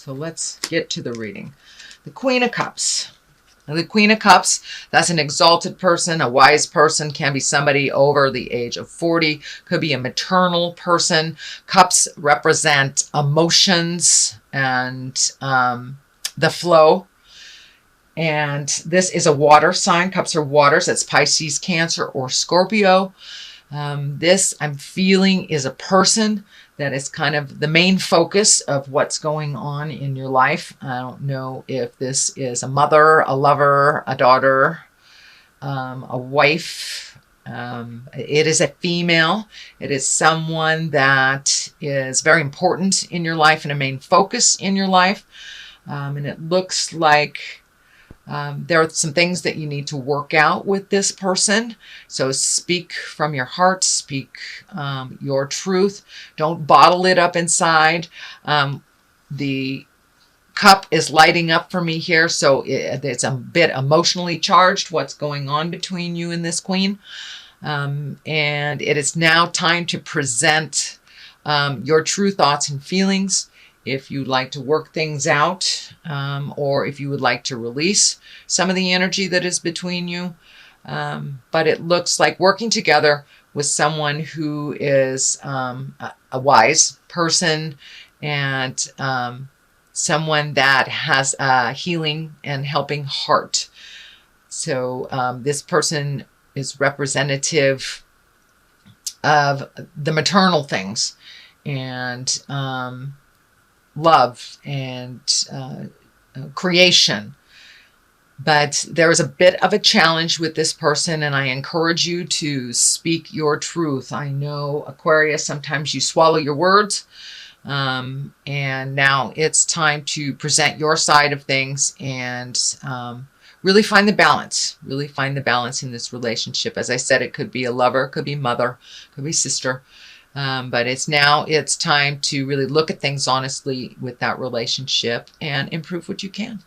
So let's get to the reading. The Queen of Cups. Now, the Queen of Cups, that's an exalted person, a wise person, can be somebody over the age of 40, could be a maternal person. Cups represent emotions and the flow. And this is a water sign. Cups are waters. That's Pisces, Cancer, or Scorpio. This I'm feeling is a person that is kind of the main focus of what's going on in your life. I don't know if this is a mother, a lover, a daughter, a wife. It is a female. It is someone that is very important in your life and a main focus in your life. And it looks like there are some things that you need to work out with this person. So speak from your heart, speak your truth. Don't bottle it up inside. The cup is lighting up for me here, so it's a bit emotionally charged, what's going on between you and this queen. And it is now time to present your true thoughts and feelings. If you'd like to work things out, or if you would like to release some of the energy that is between you. But it looks like working together with someone who is a wise person and someone that has a healing and helping heart. So this person is representative of the maternal things and love and creation. But there is a bit of a challenge with this person, and I encourage you to speak your truth. I know, Aquarius, sometimes you swallow your words, and now it's time to present your side of things and really find the balance. Really find the balance in this relationship. As I said, it could be a lover, could be mother, could be sister. But it's time to really look at things honestly with that relationship and improve what you can.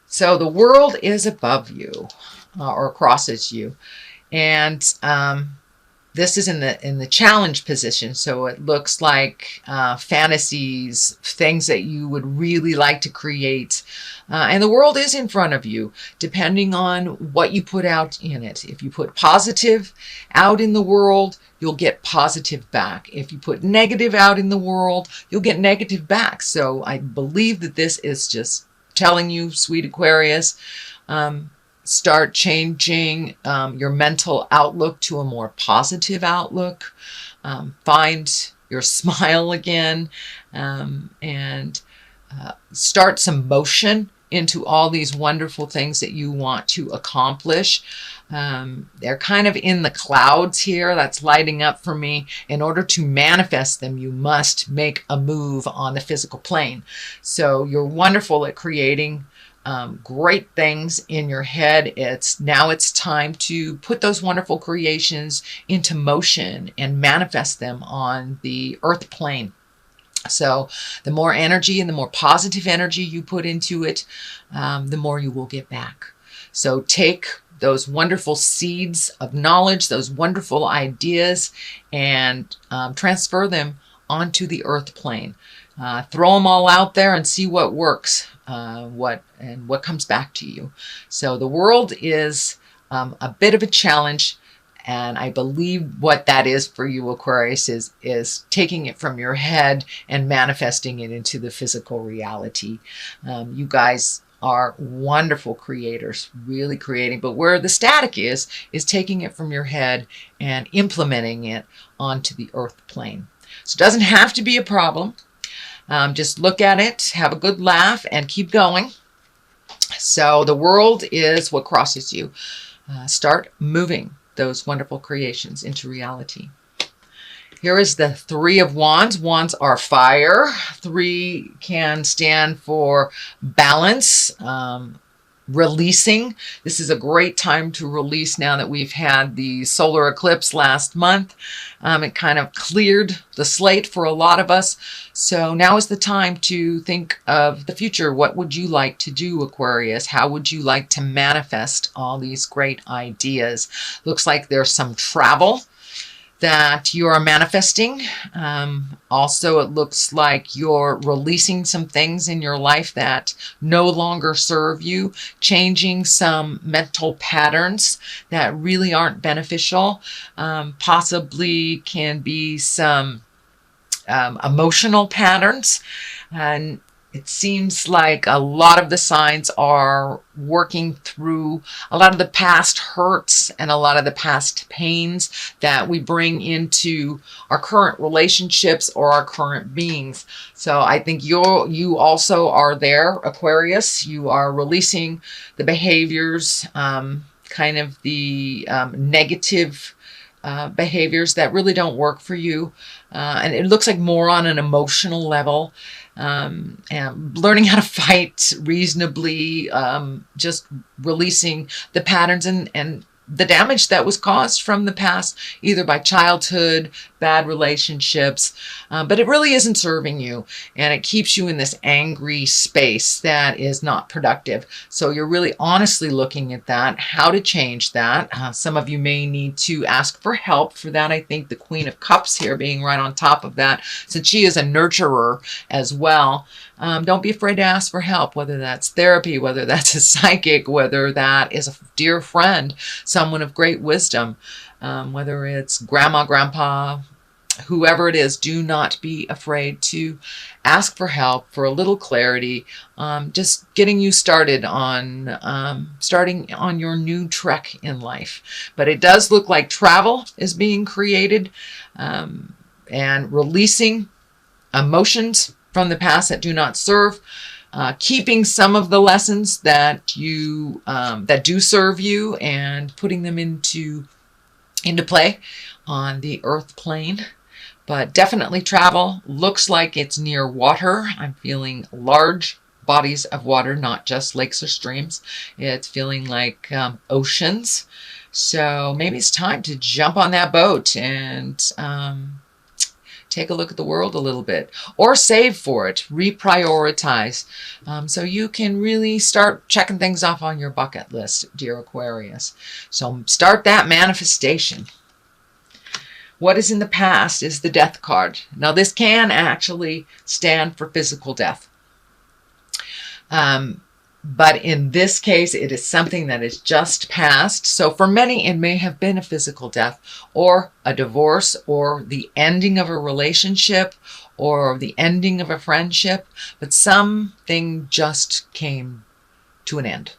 So the world is above you or crosses you. And this is in the challenge position. So it looks like fantasies, things that you would really like to create. And the world is in front of you, depending on what you put out in it. If you put positive out in the world, you'll get positive back. If you put negative out in the world, you'll get negative back. So I believe that this is just telling you, sweet Aquarius, start changing your mental outlook to a more positive outlook. Find your smile again, and start some motion into all these wonderful things that you want to accomplish. They're kind of in the clouds here. That's lighting up for me. In order to manifest them, you must make a move on the physical plane. So you're wonderful at creating great things in your head. Now it's time to put those wonderful creations into motion and manifest them on the earth plane. So the more energy and the more positive energy you put into it, the more you will get back. So take those wonderful seeds of knowledge, those wonderful ideas, and transfer them onto the earth plane. Throw them all out there and see what works, what comes back to you. So the world is a bit of a challenge. And I believe what that is for you, Aquarius, is taking it from your head and manifesting it into the physical reality. You guys are wonderful creators, really creating. But where the static is taking it from your head and implementing it onto the earth plane. So it doesn't have to be a problem. Just look at it, have a good laugh, and keep going. So the world is what crosses you. Start moving those wonderful creations into reality. Here is the Three of Wands. Wands are fire. 3 can stand for balance, releasing. This is a great time to release now that we've had the solar eclipse last month. It kind of cleared the slate for a lot of us. So now is the time to think of the future. What would you like to do, Aquarius? How would you like to manifest all these great ideas? Looks like there's some travel that you are manifesting. Also, it looks like you're releasing some things in your life that no longer serve you, changing some mental patterns that really aren't beneficial, possibly can be some emotional patterns. And it seems like a lot of the signs are working through a lot of the past hurts and a lot of the past pains that we bring into our current relationships or our current beings. So I think you also are there, Aquarius. You are releasing the behaviors, kind of the negative behaviors that really don't work for you. And it looks like more on an emotional level. And learning how to fight reasonably, just releasing the patterns and the damage that was caused from the past, either by childhood, bad relationships, but it really isn't serving you, and it keeps you in this angry space that is not productive. So you're really honestly looking at that, how to change that. Some of you may need to ask for help for that. I think the Queen of Cups here being right on top of that, since she is a nurturer as well. Don't be afraid to ask for help, whether that's therapy, whether that's a psychic, whether that is a dear friend, someone of great wisdom, whether it's grandma, grandpa, whoever it is. Do not be afraid to ask for help, for a little clarity, just getting you started on starting on your new trek in life. But it does look like travel is being created, and releasing emotions from the past that do not serve, keeping some of the lessons that you that do serve you, and putting them into play on the earth plane. But definitely travel. Looks like it's near water. I'm feeling large bodies of water, not just lakes or streams. It's feeling like oceans. So maybe it's time to jump on that boat and take a look at the world a little bit, or save for it, reprioritize, so you can really start checking things off on your bucket list, dear Aquarius. So start that manifestation. What is in the past is the Death card. Now this can actually stand for physical death. But in this case, it is something that is just past. So for many, it may have been a physical death, or a divorce, or the ending of a relationship, or the ending of a friendship. But something just came to an end.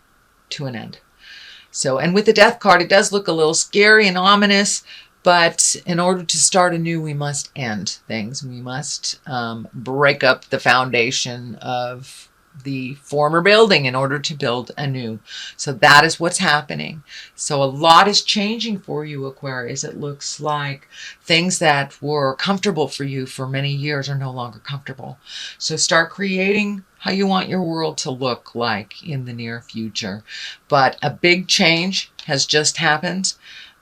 So, and with the Death card, it does look a little scary and ominous. But in order to start anew, we must end things. We must break up the foundation of the former building in order to build anew. So that is what's happening. So a lot is changing for you, Aquarius. It looks like things that were comfortable for you for many years are no longer comfortable. So start creating how you want your world to look like in the near future. But a big change has just happened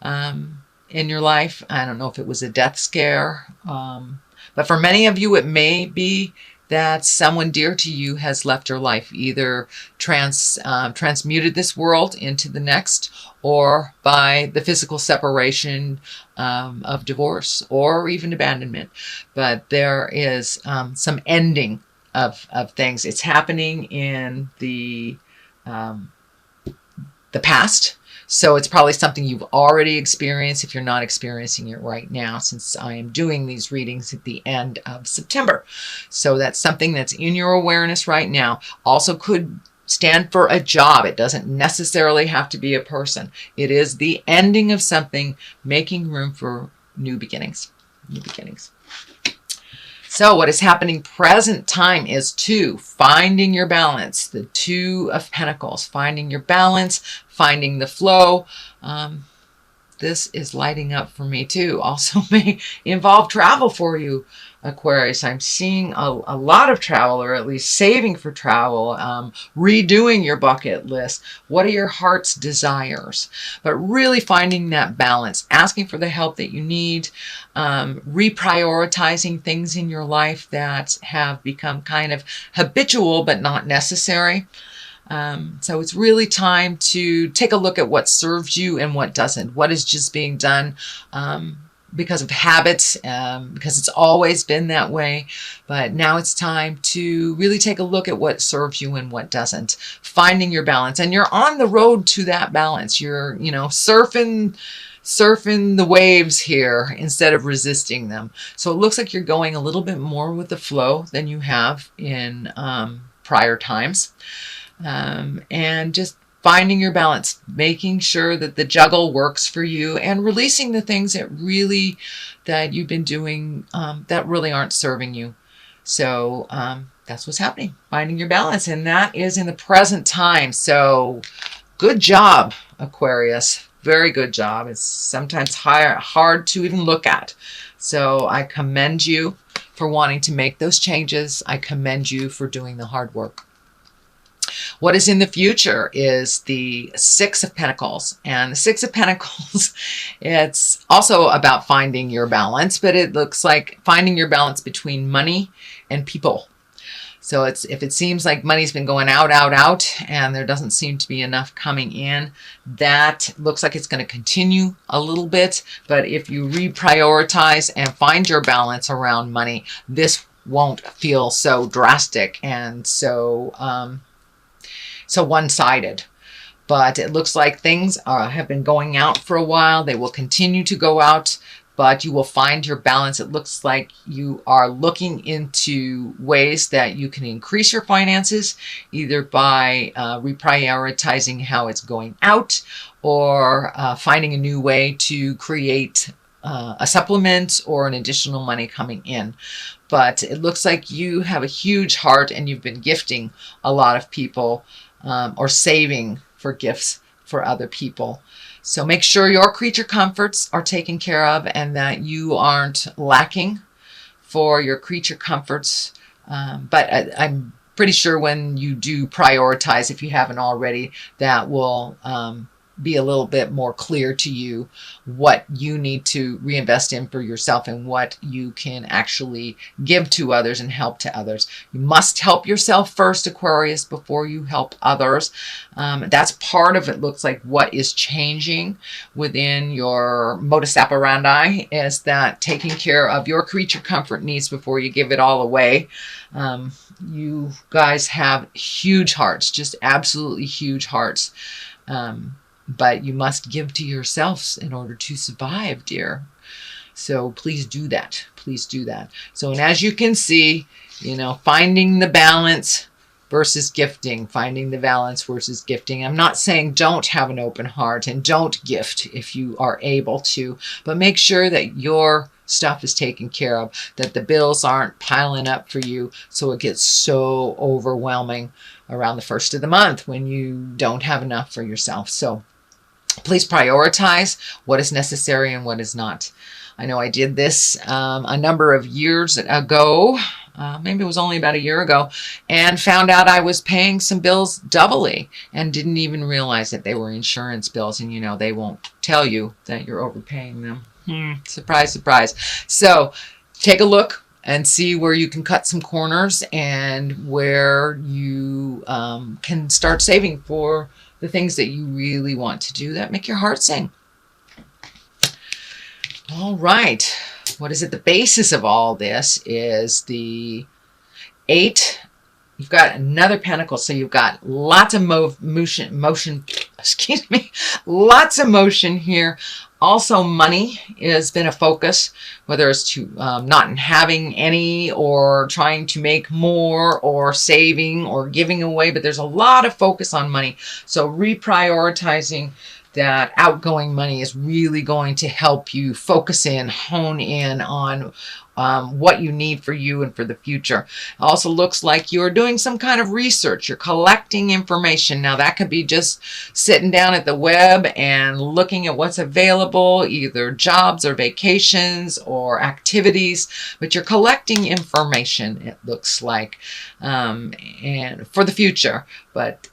in your life. I don't know if it was a death scare, but for many of you, it may be that someone dear to you has left your life, either transmuted this world into the next, or by the physical separation of divorce, or even abandonment. But there is some ending of things. It's happening in the past. So it's probably something you've already experienced if you're not experiencing it right now, since I am doing these readings at the end of September. So that's something that's in your awareness right now. Also could stand for a job. It doesn't necessarily have to be a person. It is the ending of something, making room for new beginnings. So what is happening present time is 2, finding your balance. The 2 of Pentacles, finding your balance, finding the flow. This is lighting up for me too. Also may involve travel for you, Aquarius. I'm seeing a lot of travel, or at least saving for travel, redoing your bucket list. What are your heart's desires? But really finding that balance, asking for the help that you need, reprioritizing things in your life that have become kind of habitual but not necessary. So it's really time to take a look at what serves you and what doesn't. What is just being done because of habits, because it's always been that way. But now it's time to really take a look at what serves you and what doesn't. Finding your balance, and you're on the road to that balance. You're, surfing the waves here instead of resisting them. So it looks like you're going a little bit more with the flow than you have in prior times. And just finding your balance, making sure that the juggle works for you, and releasing the things that you've been doing that really aren't serving you. So that's what's happening, finding your balance, and that is in the present time. So good job, Aquarius. Very good job. It's sometimes hard to even look at. So I commend you for wanting to make those changes. I commend you for doing the hard work. What is in the future is the Six of Pentacles. And the Six of Pentacles, it's also about finding your balance, but it looks like finding your balance between money and people. So if it seems like money's been going out, and there doesn't seem to be enough coming in, that looks like it's going to continue a little bit. But if you reprioritize and find your balance around money, this won't feel so drastic and so one-sided. But it looks like things have been going out for a while. They will continue to go out, but you will find your balance. It looks like you are looking into ways that you can increase your finances, either by reprioritizing how it's going out, or finding a new way to create a supplement or an additional money coming in. But it looks like you have a huge heart, and you've been gifting a lot of people, or saving for gifts for other people. So make sure your creature comforts are taken care of, and that you aren't lacking for your creature comforts. But I'm pretty sure when you do prioritize, if you haven't already, that will be a little bit more clear to you what you need to reinvest in for yourself, and what you can actually give to others and help to others. You must help yourself first, Aquarius, before you help others. That's part of it. Looks like what is changing within your modus operandi is that taking care of your creature comfort needs before you give it all away. You guys have huge hearts, just absolutely huge hearts. But you must give to yourselves in order to survive, dear. So please do that. Please do that. So, and as you can see, finding the balance versus gifting, finding the balance versus gifting. I'm not saying don't have an open heart and don't gift if you are able to, but make sure that your stuff is taken care of, that the bills aren't piling up for you so it gets so overwhelming around the first of the month when you don't have enough for yourself. So please prioritize what is necessary and what is not. I know I did this a number of years ago, maybe it was only about a year ago, and found out I was paying some bills doubly and didn't even realize that they were insurance bills. And they won't tell you that you're overpaying them. Surprise, surprise. So take a look and see where you can cut some corners, and where you can start saving for the things that you really want to do that make your heart sing. All right. What is it? The basis of all this is the 8. You've got another pentacle, so you've got lots of motion, excuse me, lots of motion here. Also, money has been a focus, whether it's to not having any, or trying to make more, or saving, or giving away, but there's a lot of focus on money. So reprioritizing that outgoing money is really going to help you focus in, hone in on what you need for you and for the future. It also looks like you're doing some kind of research. You're collecting information. Now that could be just sitting down at the web and looking at what's available, either jobs or vacations or activities, but you're collecting information, it looks like, and for the future. But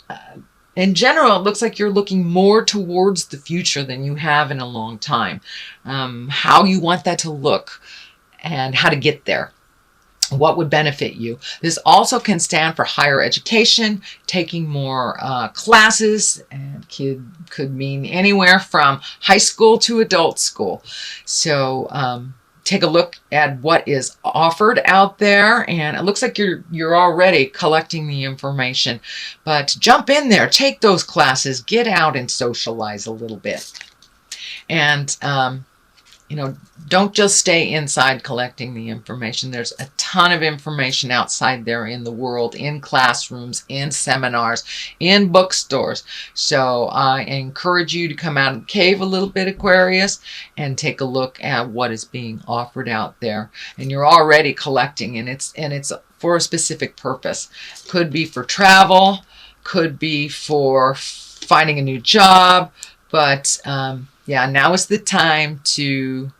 in general, it looks like you're looking more towards the future than you have in a long time. How you want that to look and how to get there. What would benefit you. This also can stand for higher education, taking more classes, and could mean anywhere from high school to adult school. So take a look at what is offered out there, and it looks like you're already collecting the information. But jump in there, take those classes, get out and socialize a little bit. And don't just stay inside collecting the information. There's a ton of information outside there in the world, in classrooms, in seminars, in bookstores. So I encourage you to come out and cave a little bit, Aquarius, and take a look at what is being offered out there. And you're already collecting, and it's for a specific purpose. Could be for travel, could be for finding a new job, but yeah, now is the time to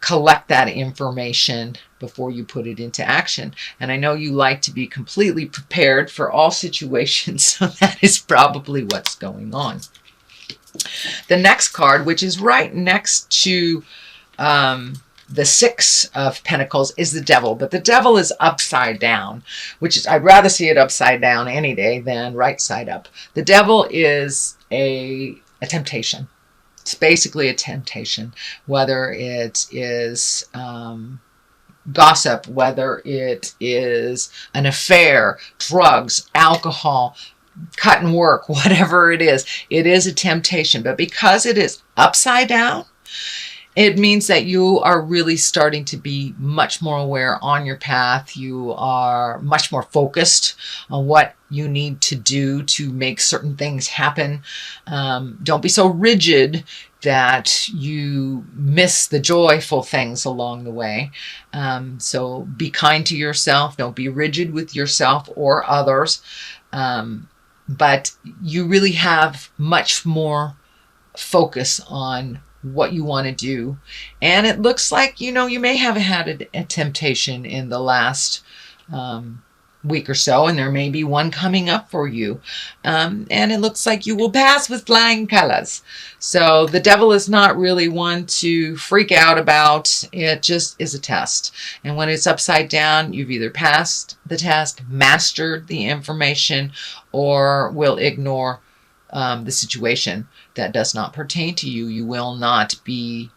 collect that information before you put it into action. And I know you like to be completely prepared for all situations, so that is probably what's going on. The next card, which is right next to the Six of Pentacles, is the Devil. But the Devil is upside down, which is, I'd rather see it upside down any day than right side up. The Devil is a temptation. It's basically a temptation, whether it is gossip, whether it is an affair, drugs, alcohol, cut and work, whatever it is a temptation. But because it is upside down, it means that you are really starting to be much more aware on your path. You are much more focused on what you need to do to make certain things happen. Don't be so rigid that you miss the joyful things along the way. So be kind to yourself. Don't be rigid with yourself or others. But you really have much more focus on what you want to do. And it looks like, you may have had a temptation in the last week or so, and there may be one coming up for you. And it looks like you will pass with flying colors. So the Devil is not really one to freak out about. It just is a test. And when it's upside down, you've either passed the test, mastered the information, or will ignore the situation that does not pertain to you. You will not be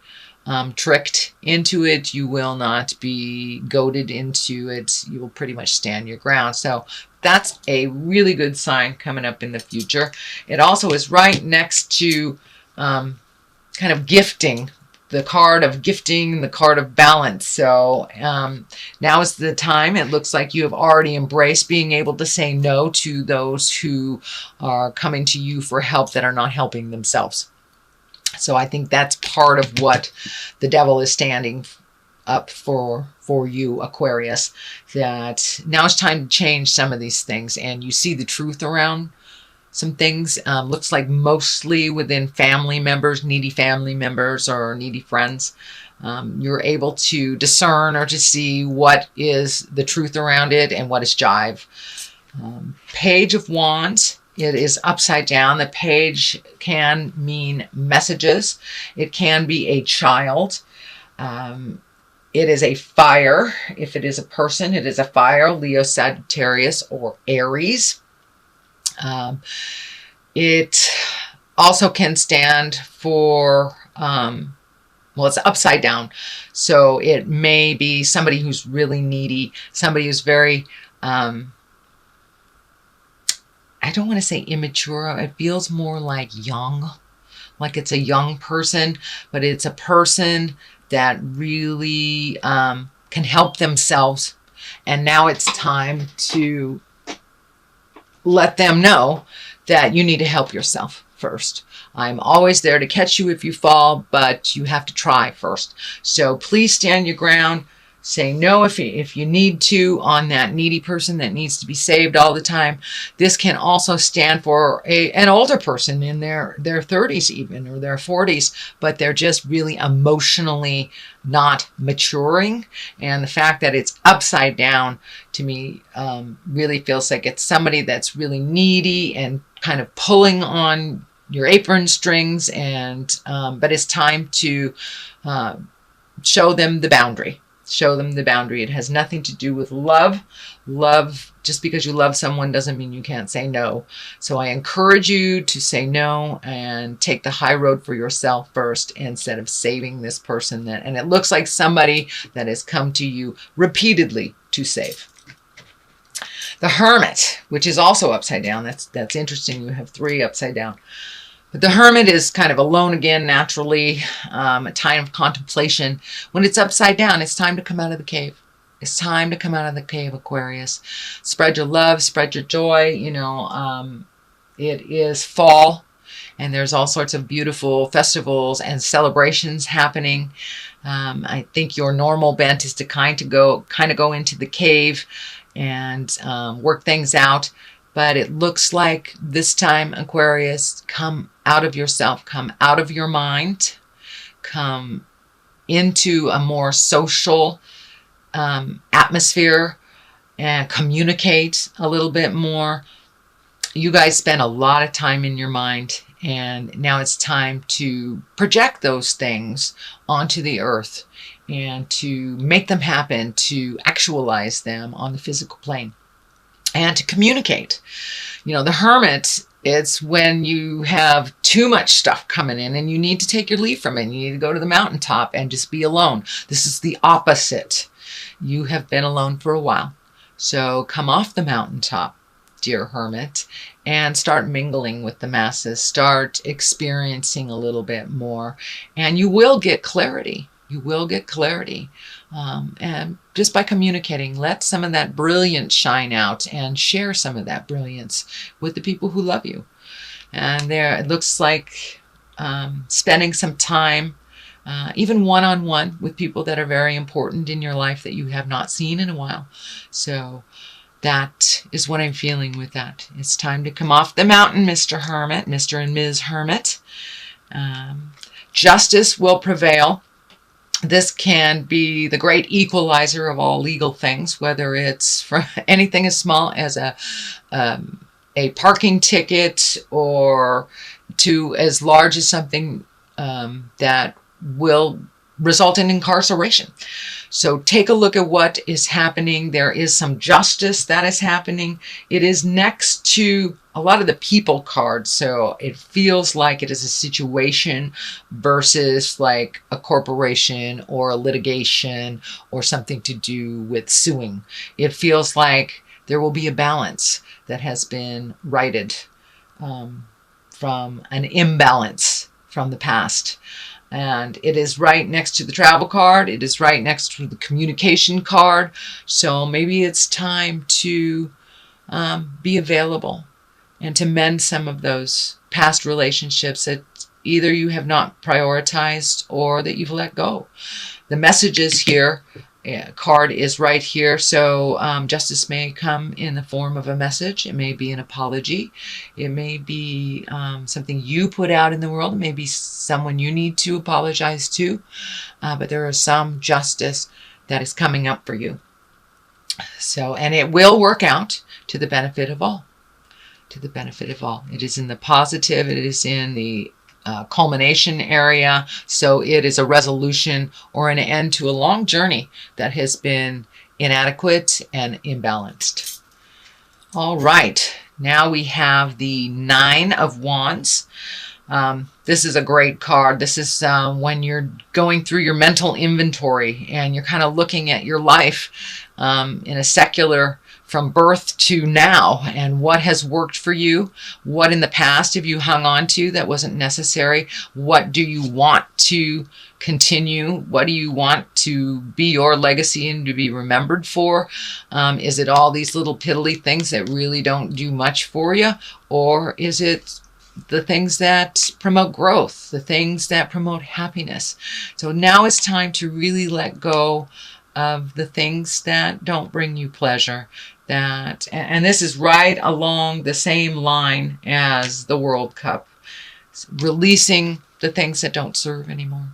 tricked into it. You will not be goaded into it. You will pretty much stand your ground. So that's a really good sign coming up in the future. It also is right next to kind of gifting, the card of gifting, the card of balance. So now is the time. It looks like you have already embraced being able to say no to those who are coming to you for help that are not helping themselves. So I think that's part of what the Devil is standing up for you, Aquarius, that now it's time to change some of these things, and you see the truth around some things. Looks like mostly within family members, needy family members or needy friends. You're able to discern or to see what is the truth around it and what is jive. Page of Wands. It is upside down. The page can mean messages. It can be a child. It is a fire. If it is a person, it is a fire, Leo, Sagittarius, or Aries. It also can stand for, well, it's upside down. So it may be somebody who's really needy, somebody who's very, I don't want to say immature. It feels more like young, like it's a young person, but it's a person that really can help themselves. And now it's time to let them know that you need to help yourself first. I'm always there to catch you if you fall, but you have to try first. So please stand your ground. Say no if you need to on that needy person that needs to be saved all the time. This can also stand for an older person in their 30s even, or their 40s, but they're just really emotionally not maturing. And the fact that it's upside down to me really feels like it's somebody that's really needy and kind of pulling on your apron strings, and but it's time to show them the boundary. Show them the boundary. It has nothing to do with love. Love, just because you love someone doesn't mean you can't say no. So I encourage you to say no and take the high road for yourself first instead of saving this person. And it looks like somebody that has come to you repeatedly to save. The Hermit, which is also upside down. That's interesting. You have 3 upside down. But the Hermit is kind of alone again, naturally, a time of contemplation. When it's upside down, it's time to come out of the cave. It's time to come out of the cave, Aquarius. Spread your love, spread your joy. It is fall, and there's all sorts of beautiful festivals and celebrations happening. I think your normal bent is to kind of go into the cave and work things out. But it looks like this time, Aquarius, come out of yourself, come out of your mind, come into a more social atmosphere and communicate a little bit more. You guys spend a lot of time in your mind, and now it's time to project those things onto the earth and to make them happen, to actualize them on the physical plane. And to communicate. The Hermit, it's when you have too much stuff coming in and you need to take your leave from it. You need to go to the mountaintop and just be alone. This is the opposite. You have been alone for a while. So come off the mountaintop, dear Hermit, and start mingling with the masses. Start experiencing a little bit more. And you will get clarity. You will get clarity. And just by communicating, let some of that brilliance shine out and share some of that brilliance with the people who love you. And it looks like spending some time, even one-on-one with people that are very important in your life that you have not seen in a while. So that is what I'm feeling with that. It's time to come off the mountain, Mr. Hermit, Mr. and Ms. Hermit. Justice will prevail. This can be the great equalizer of all legal things, whether it's for anything as small as a parking ticket or to as large as something that will result in incarceration. So take a look at what is happening. There is some justice that is happening. It is next to a lot of the people cards. So it feels like it is a situation versus like a corporation or a litigation or something to do with suing. It feels like there will be a balance that has been righted from an imbalance from the past. And it is right next to the travel card. It is right next to the communication card. So maybe it's time to be available and to mend some of those past relationships that either you have not prioritized or that you've let go. The messages here, card is right here. So justice may come in the form of a message. It may be an apology. It may be something you put out in the world. It may be someone you need to apologize to. But there is some justice that is coming up for you. So, and it will work out to the benefit of all. To the benefit of all. It is in the positive. It is in the culmination area. So it is a resolution or an end to a long journey that has been inadequate and imbalanced. All right. Now we have the 9 of Wands. This is a great card. This is when you're going through your mental inventory and you're kind of looking at your life in a secular from birth to now, and what has worked for you, what in the past have you hung on to that wasn't necessary, what do you want to continue, what do you want to be your legacy and to be remembered for, is it all these little piddly things that really don't do much for you, or is it the things that promote growth, the things that promote happiness? So now it's time to really let go of the things that don't bring you pleasure. And this is right along the same line as the World Cup. Releasing the things that don't serve anymore.